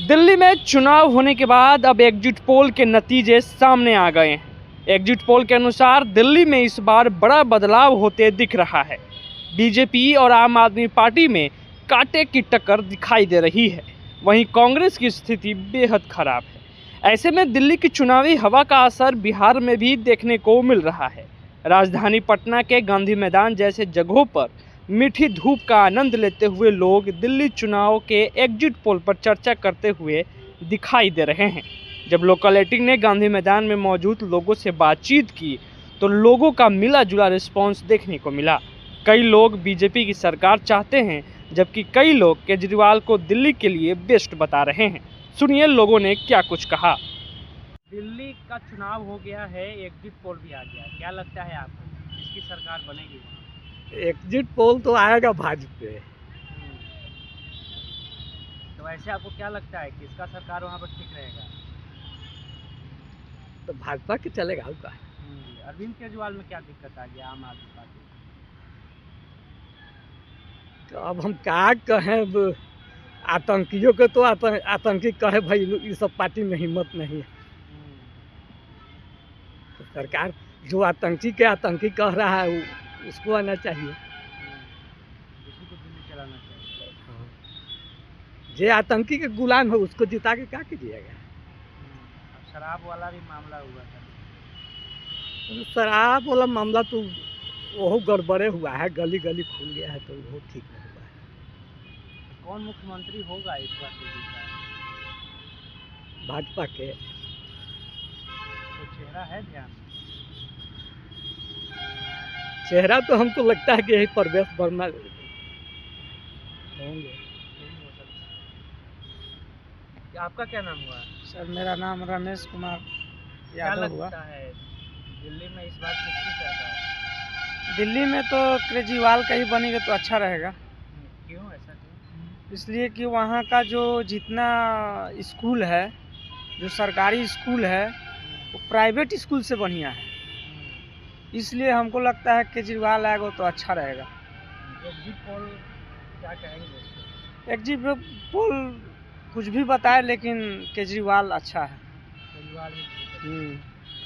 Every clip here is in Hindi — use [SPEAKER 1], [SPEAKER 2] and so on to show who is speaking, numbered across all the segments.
[SPEAKER 1] दिल्ली में चुनाव होने के बाद अब एग्जिट पोल के नतीजे सामने आ गए हैं। एग्जिट पोल के अनुसार दिल्ली में इस बार बड़ा बदलाव होते दिख रहा है। बीजेपी और आम आदमी पार्टी में कांटे की टक्कर दिखाई दे रही है। वहीं कांग्रेस की स्थिति बेहद खराब है। ऐसे में दिल्ली की चुनावी हवा का असर बिहार में भी देखने को मिल रहा है। राजधानी पटना के गांधी मैदान जैसे जगहों पर मीठी धूप का आनंद लेते हुए लोग दिल्ली चुनाव के एग्जिट पोल पर चर्चा करते हुए दिखाई दे रहे हैं। जब लोकल 18 ने गांधी मैदान में मौजूद लोगों से बातचीत की तो लोगों का मिला जुला रिस्पांस देखने को मिला। कई लोग बीजेपी की सरकार चाहते हैं, जबकि कई लोग केजरीवाल को दिल्ली के लिए बेस्ट बता रहे हैं। सुनिए लोगों ने क्या कुछ कहा। दिल्ली का चुनाव हो गया है, एग्जिट पोल भी आ गया, क्या लगता है आपको किसकी सरकार बनेगी?
[SPEAKER 2] एग्जिट पोल तो आएगा भाजपा।
[SPEAKER 1] तो ऐसे आपको क्या लगता है किसका सरकार वहाँ पर ठीक रहेगा?
[SPEAKER 2] तो भाजपा के चलेगा उसका।
[SPEAKER 1] अरविंद केजरीवाल में क्या दिक्कत आ गया आम आदमी पार्टी?
[SPEAKER 2] तो अब हम क्या कहें, अब आतंकियों के तो आतंकी कहे भाई ये सब पार्टी में हिम्मत नहीं है। तो सरकार जो आतंकी कह रहा है उसको आना चाहिए।
[SPEAKER 1] उसी को दिल्ली चलाना चाहिए।
[SPEAKER 2] हाँ। जे आतंकी के गुलाम है उसको जिता के क्या कीजिएगा।
[SPEAKER 1] अब शराब वाला भी मामला हुआ था।
[SPEAKER 2] तो शराब वाला मामला तो वो गड़बड़े हुआ है, गली गली खुल गया है, तो वो ठीक नहीं हुआ है।
[SPEAKER 1] कौन मुख्यमंत्री होगा इस बार दिल्ली का?
[SPEAKER 2] भाजपा के
[SPEAKER 1] तो चेहरा है ध्यान में?
[SPEAKER 2] चेहरा तो हमको लगता है कि यही प्रवेश वर्मा होंगे।
[SPEAKER 1] आपका क्या नाम हुआ?
[SPEAKER 2] सर मेरा नाम रमेश कुमार यादव हुआ।
[SPEAKER 1] क्या लगता है दिल्ली में इस बार किसकी सरकार?
[SPEAKER 2] दिल्ली में तो केजरीवाल का ही बनेगा तो अच्छा रहेगा।
[SPEAKER 1] क्यों ऐसा क्यों?
[SPEAKER 2] इसलिए कि वहाँ का जो जितना स्कूल है, जो सरकारी स्कूल है, वो प्राइवेट स्कूल से बढ़िया है। इसलिए हमको लगता है केजरीवाल आएगा तो अच्छा रहेगा।
[SPEAKER 1] एग्जिट पोल क्या कहेंगे?
[SPEAKER 2] एग्जिट पोल कुछ भी बताए लेकिन केजरीवाल अच्छा है।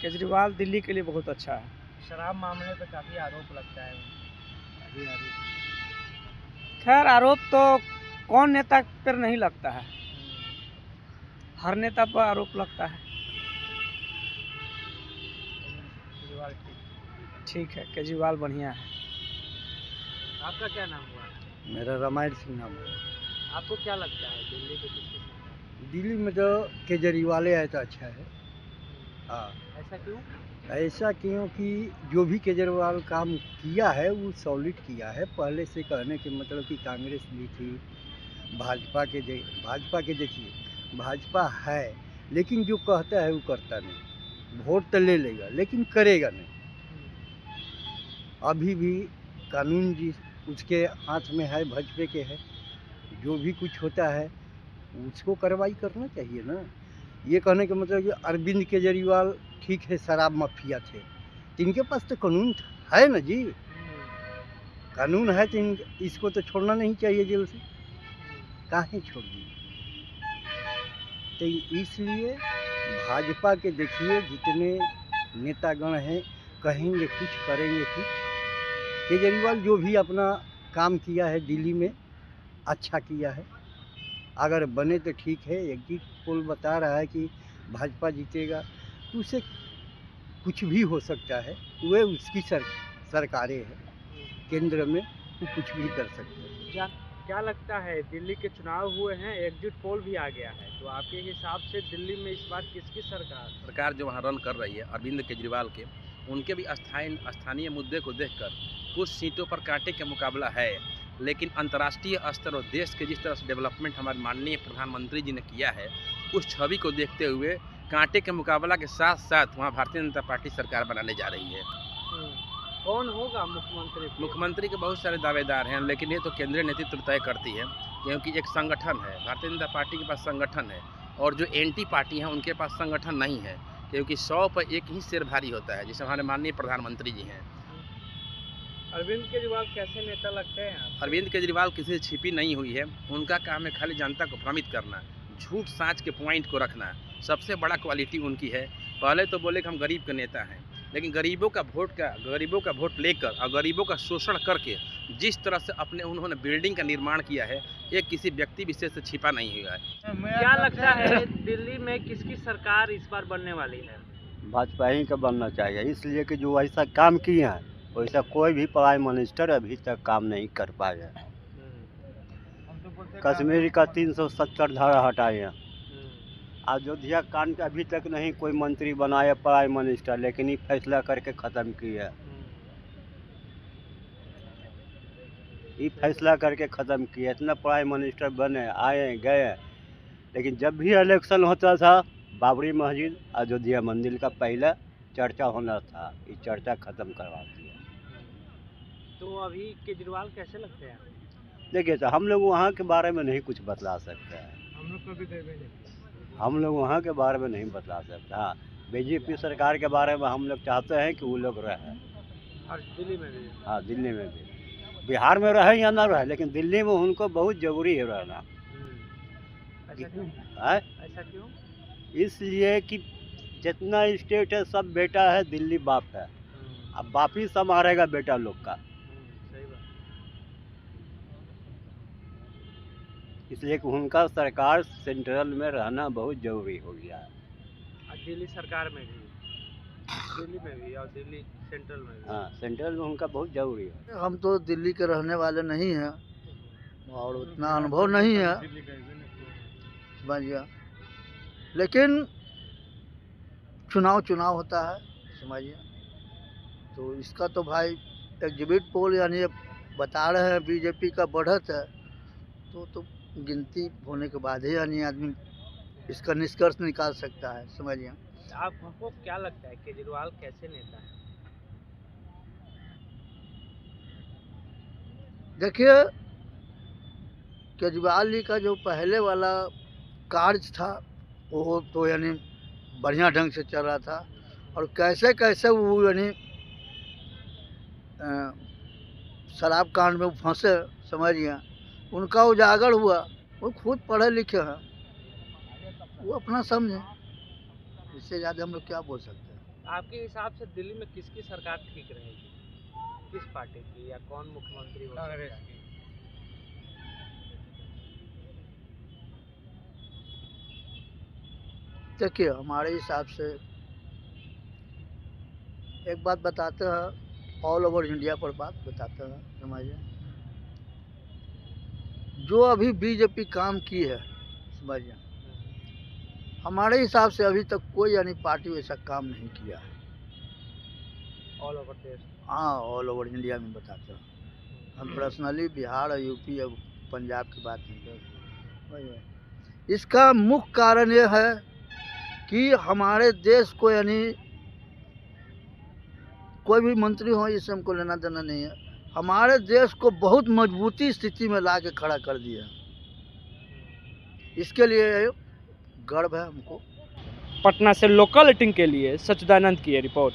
[SPEAKER 2] केजरीवाल दिल्ली के लिए बहुत अच्छा है।
[SPEAKER 1] शराब मामले पे काफ़ी आरोप लगता है।
[SPEAKER 2] खैर आरोप तो कौन नेता पर नहीं लगता है, हर नेता पर आरोप लगता है। ठीक है, केजरीवाल बढ़िया है।
[SPEAKER 1] आपका क्या नाम हुआ?
[SPEAKER 2] मेरा रामायण सिंह नाम है।
[SPEAKER 1] आपको क्या लगता है दिल्ली के किसकी सरकार?
[SPEAKER 2] दिल्ली में तो केजरीवाल है तो अच्छा है। हाँ।
[SPEAKER 1] ऐसा क्यों?
[SPEAKER 2] ऐसा क्योंकि जो भी केजरीवाल काम किया है वो सॉलिड किया है। पहले से कहने के मतलब कि कांग्रेस भी थी, भाजपा के देखिए भाजपा है, लेकिन जो कहता है वो करता नहीं। वोट तो ले लेगा लेकिन करेगा नहीं। अभी भी कानून जी उसके हाथ में है, भाजपा के है। जो भी कुछ होता है उसको कार्रवाई करना चाहिए ना। ये कहने का मतलब कि अरविंद केजरीवाल ठीक है, शराब माफिया थे, इनके पास तो कानून है ना जी। कानून है तो इसको तो छोड़ना नहीं चाहिए जेल से। काहे छोड़ दी? तो इसलिए भाजपा के देखिए जितने नेतागण हैं कहेंगे कुछ करेंगे कुछ। केजरीवाल जो भी अपना काम किया है दिल्ली में अच्छा किया है। अगर बने तो ठीक है। एग्जिट पोल बता रहा है कि भाजपा जीतेगा, तो उसे कुछ भी हो सकता है। वह उसकी सरकारें हैं केंद्र में, वो कुछ भी कर सकते हैं।
[SPEAKER 1] क्या लगता है दिल्ली के चुनाव हुए हैं, एग्जिट पोल भी आ गया है, तो आपके हिसाब से दिल्ली में इस बार किसकी सरकार
[SPEAKER 3] जो वहाँ रन कर रही है अरविंद केजरीवाल के, उनके भी स्थानीय मुद्दे को देखकर कुछ सीटों पर कांटे का मुकाबला है, लेकिन अंतर्राष्ट्रीय स्तर और देश के जिस तरह से डेवलपमेंट हमारे माननीय प्रधानमंत्री जी ने किया है, उस छवि को देखते हुए कांटे के मुकाबला के साथ साथ वहाँ भारतीय जनता पार्टी सरकार बनाने जा रही है।
[SPEAKER 1] कौन होगा मुख्यमंत्री?
[SPEAKER 3] मुख्यमंत्री के बहुत सारे दावेदार हैं, लेकिन ये तो केंद्रीय नेतृत्व तय करती है, क्योंकि एक संगठन है, भारतीय जनता पार्टी के पास संगठन है, और जो एंटी पार्टी हैं उनके पास संगठन नहीं है, क्योंकि 100 पर एक ही शेर भारी होता है, जिसे हमारे माननीय प्रधानमंत्री जी हैं।
[SPEAKER 1] अरविंद केजरीवाल कैसे नेता लगते हैं?
[SPEAKER 3] अरविंद केजरीवाल किसी से छिपी नहीं हुई है। उनका काम है खाली जनता को भ्रमित करना। झूठ साँच के पॉइंट को रखना सबसे बड़ा क्वालिटी उनकी है। पहले तो बोले कि हम गरीब के नेता हैं, लेकिन गरीबों का वोट लेकर और गरीबों का शोषण करके जिस तरह से अपने उन्होंने बिल्डिंग का निर्माण किया है, ये किसी व्यक्ति विशेष से छिपा नहीं हुआ है।
[SPEAKER 1] क्या लगता है दिल्ली में किसकी सरकार इस बार बनने वाली है?
[SPEAKER 4] भाजपा ही का बनना चाहिए, इसलिए कि जो ऐसा काम किए हैं वैसा कोई भी प्राइम मिनिस्टर अभी तक काम नहीं कर पाया। कश्मीर का 370 धारा हटाए हैं, अयोध्या कांड का अभी तक नहीं कोई मंत्री बनाया प्राइम मिनिस्टर, लेकिन ये फैसला करके ख़त्म किया। ये फैसला करके ख़त्म किया। इतना प्राइम मिनिस्टर बने आए गए, लेकिन जब भी इलेक्शन होता था बाबरी मस्जिद अयोध्या मंदिर का पहला चर्चा होना था, ये चर्चा ख़त्म करवा दिया।
[SPEAKER 1] तो अभी केजरीवाल कैसे लगते हैं?
[SPEAKER 4] देखिए तो हम लोग वहाँ के बारे में नहीं कुछ बतला सकते हैं, हम लोग वहाँ के बारे में नहीं बतला सकते। हाँ, बीजेपी सरकार के बारे में हम लोग चाहते हैं कि वो लोग रहे,
[SPEAKER 1] और दिल्ली में भी।
[SPEAKER 4] हाँ दिल्ली में भी, बिहार में रहे या ना रहे, लेकिन दिल्ली में उनको बहुत ज़रूरी है रहना।
[SPEAKER 1] ऐसा क्यों? ऐसा क्यों?
[SPEAKER 4] इसलिए कि जितना स्टेट है सब बेटा है, दिल्ली बाप है, अब बाप ही संभालेगा बेटा लोग का।
[SPEAKER 1] सही बात।
[SPEAKER 4] इसलिए कि उनका सरकार सेंट्रल में रहना बहुत ज़रूरी हो गया है।
[SPEAKER 1] और दिल्ली सरकार में भी, दिल्ली में भी और दिल्ली सेंट्रल में भी।
[SPEAKER 4] हाँ, सेंट्रल में उनका बहुत ज़रूरी है।
[SPEAKER 2] हम तो दिल्ली के रहने वाले नहीं हैं और उतना अनुभव नहीं है, समझिए, लेकिन चुनाव होता है, समझिए, तो इसका तो भाई एग्जिबिट पोल यानी बता रहे हैं बीजेपी का बढ़त है, तो गिनती होने के बाद ही यानी आदमी इसका निष्कर्ष निकाल सकता है, समझिए।
[SPEAKER 1] आपको क्या लगता है केजरीवाल कैसे नेता है?
[SPEAKER 2] देखिए, केजरीवाल जी का जो पहले वाला कार्य था वो तो यानी बढ़िया ढंग से चल रहा था, और कैसे कैसे वो यानी शराब कांड में फंसे, समझिए, उनका उजागर हुआ। वो खुद पढ़े लिखे हैं, वो अपना समझे, इससे ज़्यादा हम लोग क्या बोल सकते हैं।
[SPEAKER 1] आपके हिसाब से दिल्ली में किसकी सरकार ठीक रहेगी? किस पार्टी की, या कौन मुख्यमंत्री हो सकता है?
[SPEAKER 2] देखिए, हमारे हिसाब से एक बात बताते हैं, ऑल ओवर इंडिया पर बात बताते हैं, समझिए, जो अभी बीजेपी काम की है, समझिए, हमारे हिसाब से अभी तक कोई यानी पार्टी वैसा काम नहीं किया है
[SPEAKER 1] ऑल ओवर देश।
[SPEAKER 2] हाँ, ऑल ओवर इंडिया में बताते हैं। हम पर्सनली बिहार और यूपी और पंजाब की बात नहीं करते। इसका मुख्य कारण ये है कि हमारे देश को यानी कोई भी मंत्री हो, इससे हमको लेना देना नहीं है, हमारे देश को बहुत मजबूती स्थिति में ला के खड़ा कर दिया। इसके लिए गर्व है हमको।
[SPEAKER 1] पटना से लोकल एडिटिंग के लिए सच्चिदानंद की ये रिपोर्ट।